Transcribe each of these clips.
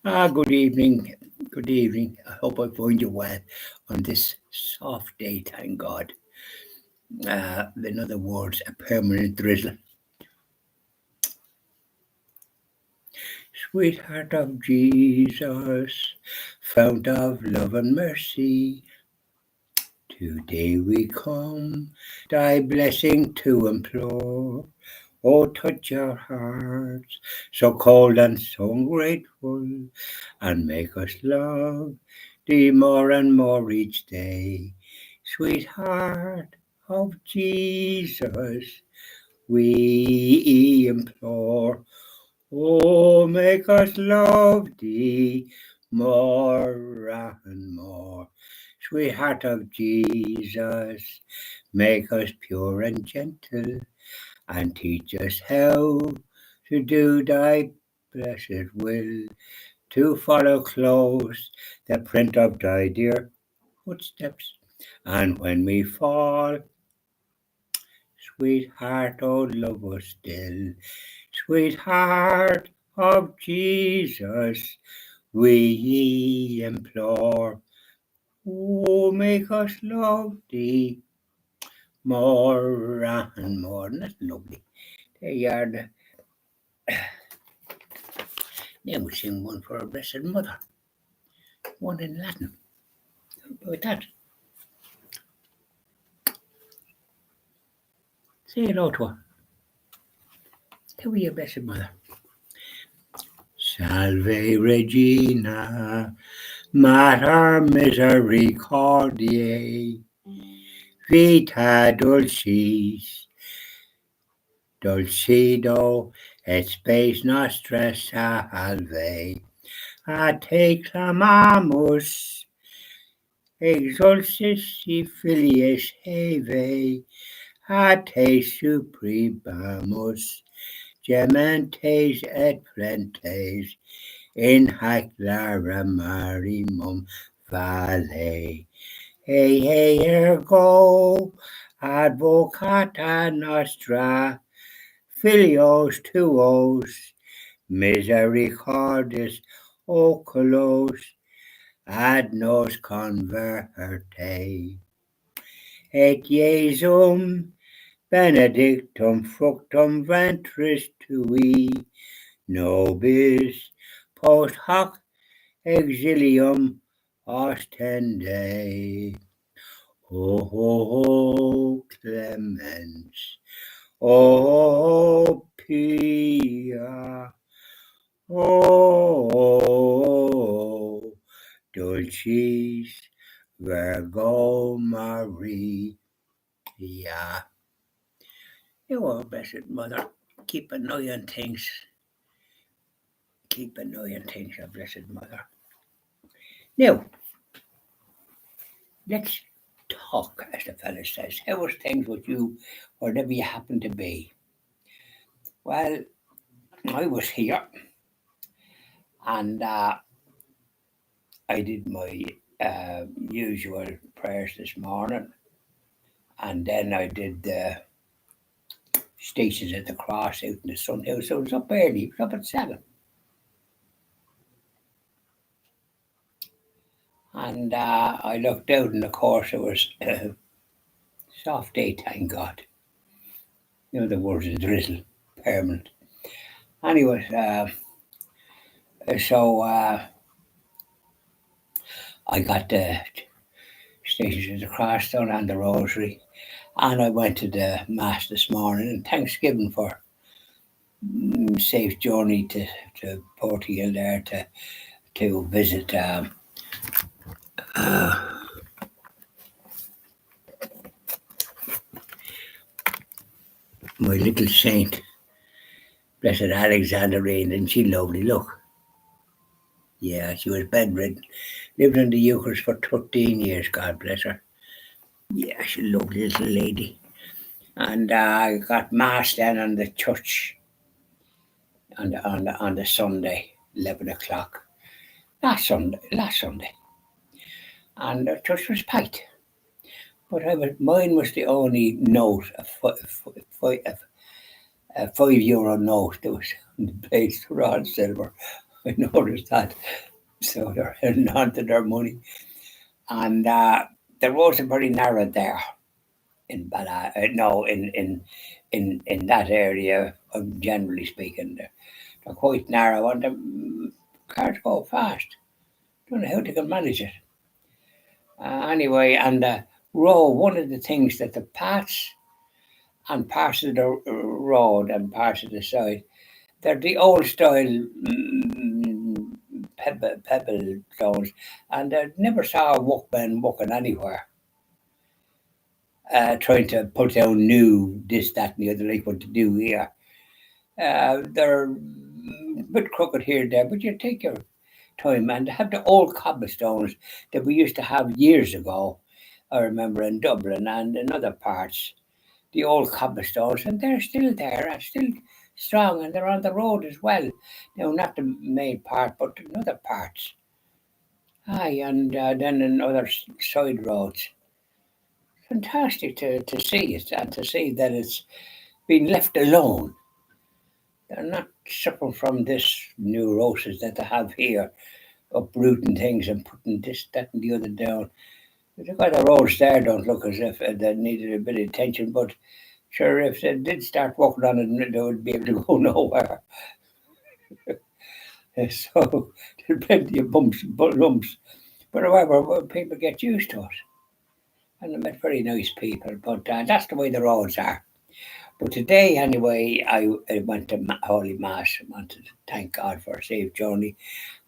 Good evening. Good evening. I hope I find you well on this soft day, thank God. In other words, a permanent drizzle. Sweetheart of Jesus, fount of love and mercy, today we come, thy blessing to implore. Oh, touch our hearts, so cold and so grateful, and make us love thee more and more each day. Sweetheart of Jesus, we implore. Oh, make us love thee more and more. Sweetheart of Jesus, make us pure and gentle, and teach us how to do thy blessed will, to follow close the print of thy dear footsteps. And when we fall, sweetheart, oh, love us still. Sweetheart of Jesus, we implore. Oh, make us love thee more and more. And that's lovely. There you are. Then we sing one for our Blessed Mother, one in Latin. How about that? Say hello to her. Tell me your Blessed Mother. Salve Regina, Mater Misericordiae, Vita Dulcis, Dulcido et spes nostra salve. A te clamamus, exulsis filiis Heve, a te supplicamus, gementes et flentes, in hac lacrimarum vale. Ergo advocata nostra, filios tuos, misericordis oculos, ad nos converte. Et Jesum benedictum fructum ventris tui, nobis post hoc exilium ostende. O clemens, O pia, O dulcis Virgo Maria. You are Blessed Mother. Keep an eye on things. Keep an eye on things, your Blessed Mother. Now, let's talk, as the fella says. How was things with you, wherever you happen to be? Well, I was here, and I did my usual prayers this morning, and then I did the Stations at the Cross out in the sun house. So I was up early, I was up at 7. And I looked out, and of course it was soft day, thank God. You know, the words of drizzle, permanent. Anyway, so I got the Stations at the Cross done and the Rosary, and I went to the Mass this morning, and Thanksgiving for safe journey to Portugal there to visit my little saint, Blessed Alexandrine, and she lovely. Look, yeah, she was bedridden, lived in the Eucharist for 13 years. God bless her. Yeah, she's a lovely little lady. And I got mass then on the church on the Sunday, 11 o'clock. Last Sunday, and the church was packed. But mine was the only note, a €5 note that was on the place, raw silver. I noticed that. So they're heading on to their money. And the roads are very narrow there in Bala. No, in that area, generally speaking, they're quite narrow and the cars go fast. Don't know how they can manage it. Anyway, and the road, one of the things that the paths and parts of the road and parts of the side, they're the old style pebble stones, and I never saw a workman walking anywhere trying to put down new this, that, and the other, like what to do here. They're a bit crooked here and there, but you take your time and have the old cobblestones that we used to have years ago. I remember in Dublin and in other parts, the old cobblestones, and they're still there, and still strong, and they're on the road as well. Now, not the main part, but in other parts. Aye, and then in other side roads. Fantastic to see it and to see that it's been left alone. They're not suffering from this neurosis that they have here, uprooting things and putting this, that, and the other down. The kind of roads there don't look as if they needed a bit of attention, but sure, if they did start working on it, they would be able to go nowhere. So there's plenty of lumps. But however, people get used to it. And I met very nice people, but that's the way the roads are. But today, anyway, I went to Holy Mass. I wanted to thank God for a safe journey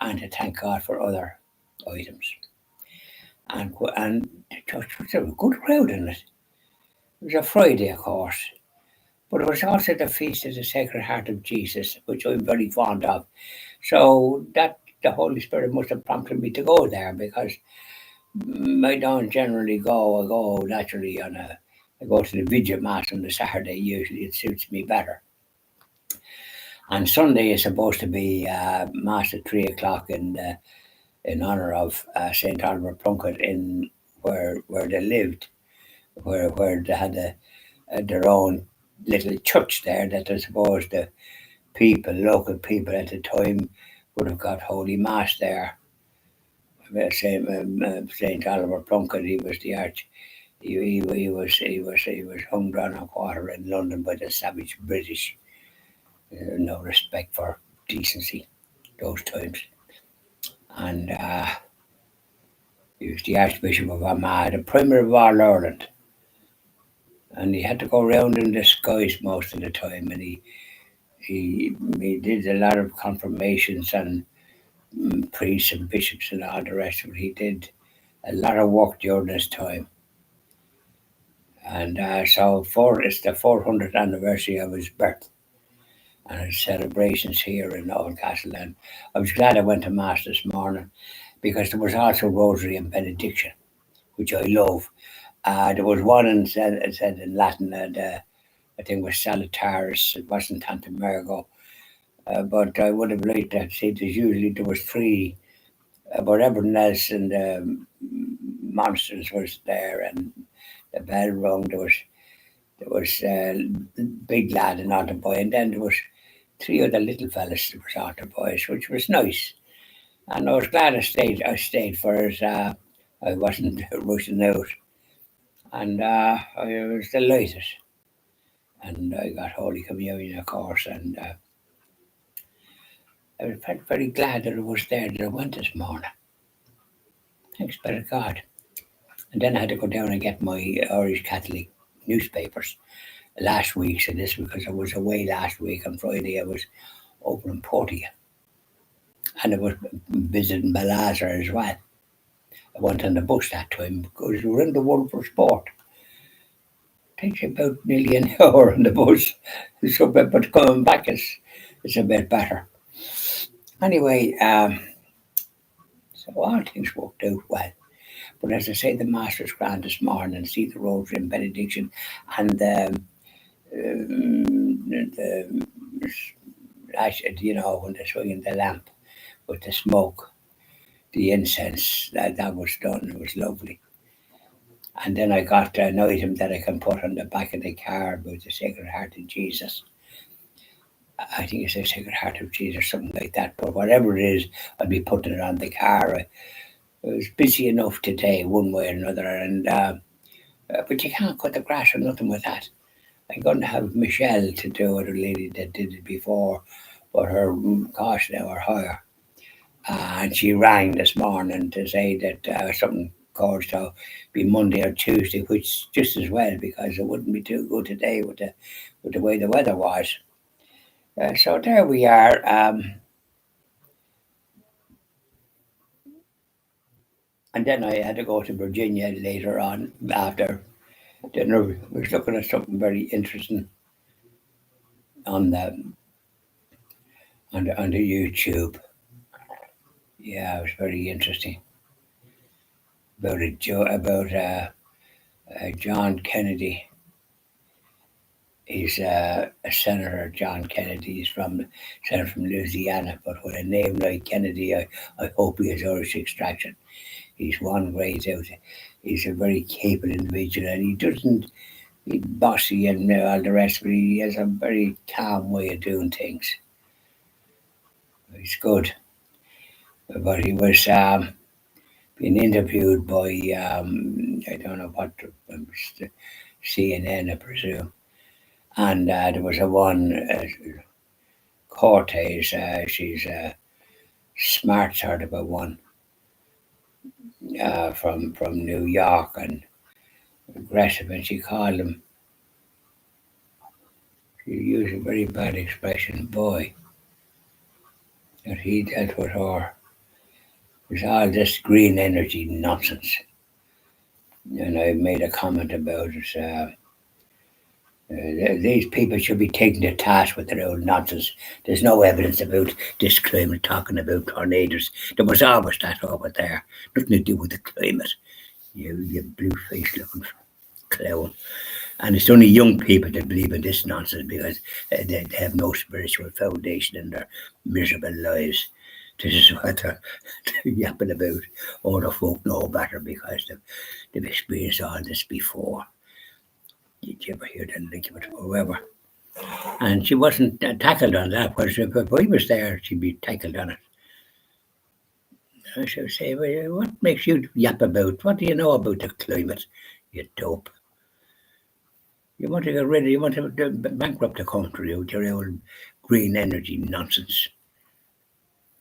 and to thank God for other items. And the church was a good crowd in it. It was a Friday, of course, but it was also the feast of the Sacred Heart of Jesus, which I'm very fond of. So that the Holy Spirit must have prompted me to go there because I don't generally go. I go naturally I go to the Vigil Mass on the Saturday. Usually, it suits me better. And Sunday is supposed to be Mass at 3 o'clock in honor of Saint Oliver Plunkett in where they lived, where they had their own little church there that I suppose the local people at the time would have got Holy Mass there. Saint Oliver Plunkett, he was the arch. He was hung down a quarter in London by the savage British. No respect for decency those times, and he was the Archbishop of Armagh, the Premier of all Ireland, and he had to go around in disguise most of the time, and he did a lot of confirmations and priests and bishops and all the rest of it. He did a lot of work during his time. And it's the 400th anniversary of his birth and his celebrations here in Oldcastle. And I was glad I went to Mass this morning because there was also Rosary and Benediction, which I love. There was one it said in Latin, and I think it was Salutaris, it wasn't Tanta Mergo. But I would have liked that. See, there was three, but everything else and the monsters was there, and the bell rung. There was big lad and altar boy, and then there was three other little fellas that was altar boys, which was nice. And I was glad I stayed. I stayed for it. I wasn't rushing out, and I was delighted. And I got Holy Communion, of course, and I felt very glad that I was there. That I went this morning. Thanks be to God. And then I had to go down and get my Irish Catholic newspapers last week. So this because I was away last week on Friday. I was over in Portia, and I was visiting Balazar as well. I went on the bus that time because we were in the One for Sport. Takes you about nearly an hour on the bus. So, but coming back it's a bit better. Anyway, so all things worked out well. But as I say, the Master's grand this morning and see the Rosary and Benediction and the when they're swinging the lamp with the smoke, the incense, that was done. It was lovely. And then I got an item that I can put on the back of the car about the Sacred Heart of Jesus. I think it's a Sacred Heart of Jesus or something like that. But whatever it is, I'll be putting it on the car. I was busy enough today, one way or another, and but you can't cut the grass or nothing with that. I'm going to have Michelle to do it, a lady that did it before, but her costs now are higher. And she rang this morning to say that something caused to be Monday or Tuesday, which just as well because it wouldn't be too good today with the way the weather was. So there we are. And then I had to go to Virginia later on after dinner. I was looking at something very interesting on the YouTube. Yeah, it was very interesting about John Kennedy. He's a senator, John Kennedy. He's from senator from Louisiana, but with a name like Kennedy, I hope he has Irish extraction. He's one great out. He's a very capable individual, and he doesn't be bossy and all the rest, but he has a very calm way of doing things. He's good, but he was being interviewed by I don't know what CNN, I presume, and there was a one Cortez. She's a smart sort of a one from New York and aggressive, and she called him. She used a very bad expression, boy, that he dealt with her. It was all this green energy nonsense, and I made a comment about it. These people should be taken to task with their own nonsense. There's no evidence about this climate talking about tornadoes. There was always that over there. Nothing to do with the climate. You blue faced looking clown. And it's only young people that believe in this nonsense because they have no spiritual foundation in their miserable lives. This is what they're yapping about. Older folk know better because they've experienced all this before. Did you ever hear that argument or whoever? And she wasn't tackled on that. But if I was there, she'd be tackled on it. I should say, well, what makes you yap about? What do you know about the climate, you dope? You want to get rid of, you want to bankrupt the country with your old green energy nonsense.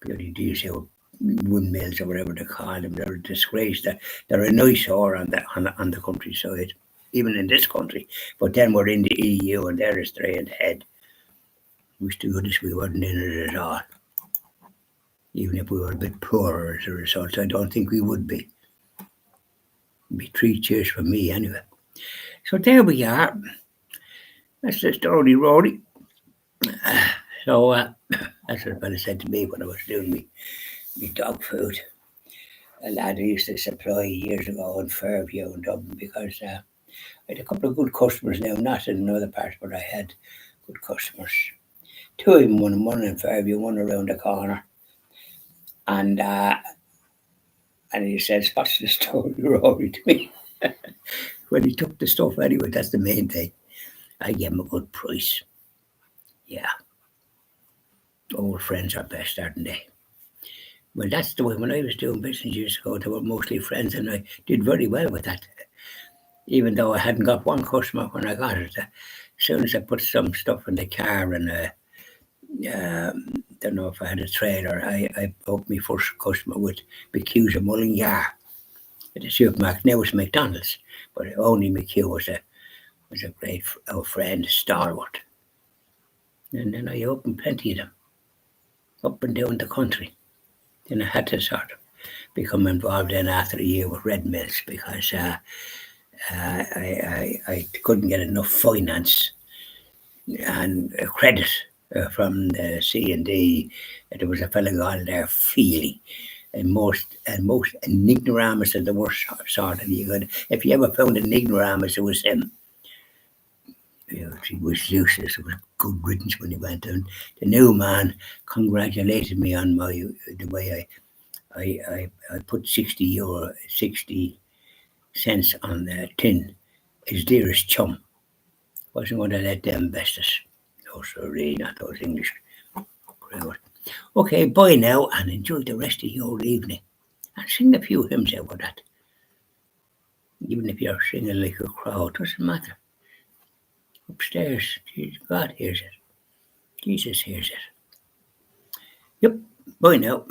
Bloody diesel windmills or whatever they call them. They're a disgrace. They're an eyesore on the countryside, even in this country. But then we're in the EU and they're straight ahead. Wish to goodness we weren't in it at all. Even if we were a bit poorer as a result, I don't think we would be. It'd be 3 cheers for me anyway. So there we are. That's the story, Rory. So that's what the fella said to me when I was doing me dog food. A lad I used to supply years ago in Fairview in Dublin because I had a couple of good customers now, not in other parts, but I had good customers. 2 of them, one in Fairview, one around the corner. And he says, what's the story, Rory, to me? When he took the stuff anyway, that's the main thing. I gave him a good price. Yeah. Old friends are best, aren't they? Well, that's the way when I was doing business years ago, they were mostly friends, and I did very well with that. Even though I hadn't got one customer when I got it. As soon as I put some stuff in the car and don't know if I had a trailer, I booked my first customer with McHugh's of Mullingar at the supermarket. Now it's McDonald's, but only McHugh was a great old friend, stalwart. And then I opened plenty of them up and down the country. Then I had to sort of become involved in after a year with Red Mills because I couldn't get enough finance and credit from the C&D. There was a fellow gone there, Feely, and most an ignoramus of the worst sort. And you could, if you ever found an ignoramus, it was him. He was useless. It was good riddance when he went down. The new man congratulated me on the way I put €60, 60 cents on the tin. His dearest chum wasn't going to let them best us. sorry, not those English grammars. Okay, bye now and enjoy the rest of your evening. And sing a few hymns over that. Even if you're singing like a crow, it doesn't matter. Upstairs, God hears it. Jesus hears it. Yep, bye now.